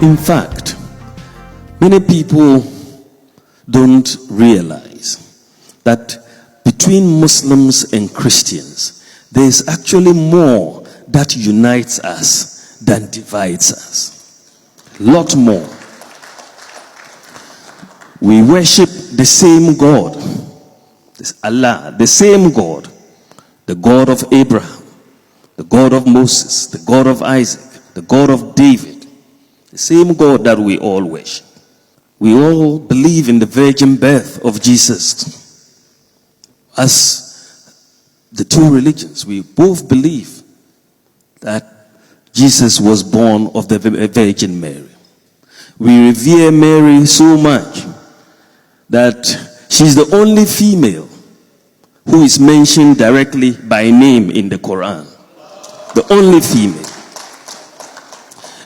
In fact, many people don't realize that between Muslims and Christians, there is actually more that unites us than divides us. A lot more. We worship the same God, this Allah, the same God, the God of Abraham, the God of Moses, the God of Isaac, the God of David, the same God that we all worship. We all believe in the virgin birth of Jesus. As the two religions, we both believe that Jesus was born of the Virgin Mary. We revere Mary so much that she's the only female who is mentioned directly by name in the Quran. The only female.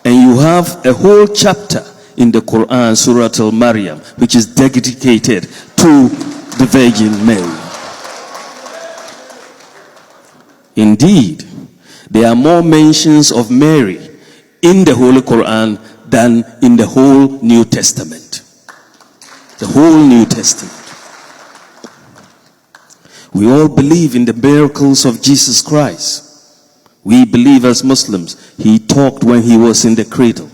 And you have a whole chapter in the Quran, Surah Al-Maryam, which is dedicated to the Virgin Mary. Indeed, there are more mentions of Mary in the Holy Quran than in the whole New Testament. The whole New Testament. We all believe in the miracles of Jesus Christ. We believe as Muslims, he talked when he was in the cradle.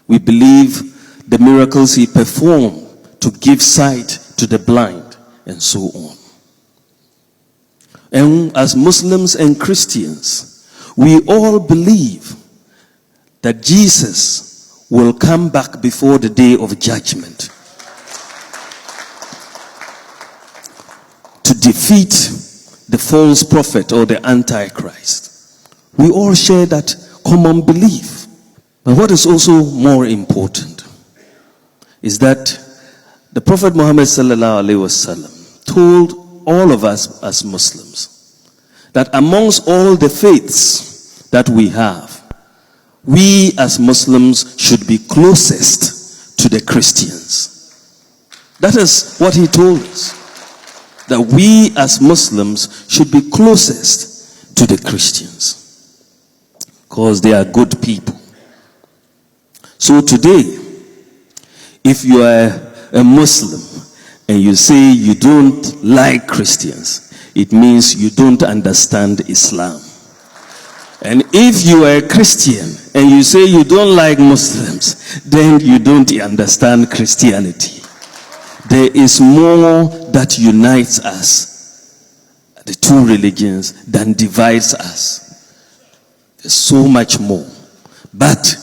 We believe the miracles he performed to give sight to the blind and so on. And as Muslims and Christians, we all believe that Jesus will come back before the day of judgment to defeat the false prophet or the antichrist. We all share that common belief. But what is also more important is that the Prophet Muhammad sallallahu alaihi wasallam told all of us as Muslims that amongst all the faiths that we have, we as Muslims should be closest to the Christians. That is what he told us. That we as Muslims should be closest to the Christians. Because they are good people. So today, if you are a Muslim and you say you don't like Christians, it means you don't understand Islam. And if you are a Christian and you say you don't like Muslims, then you don't understand Christianity. There is more that unites us, the two religions, than divides us. There's so much more. But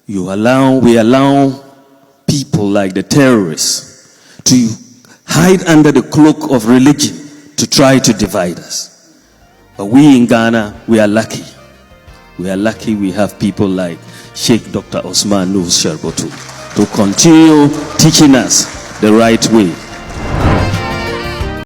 we allow people like the terrorists to hide under the cloak of religion to try to divide us. But we in Ghana, we are lucky. We are lucky we have people like Sheikh Dr. Osman Nus Sharbotu to continue teaching us the right way.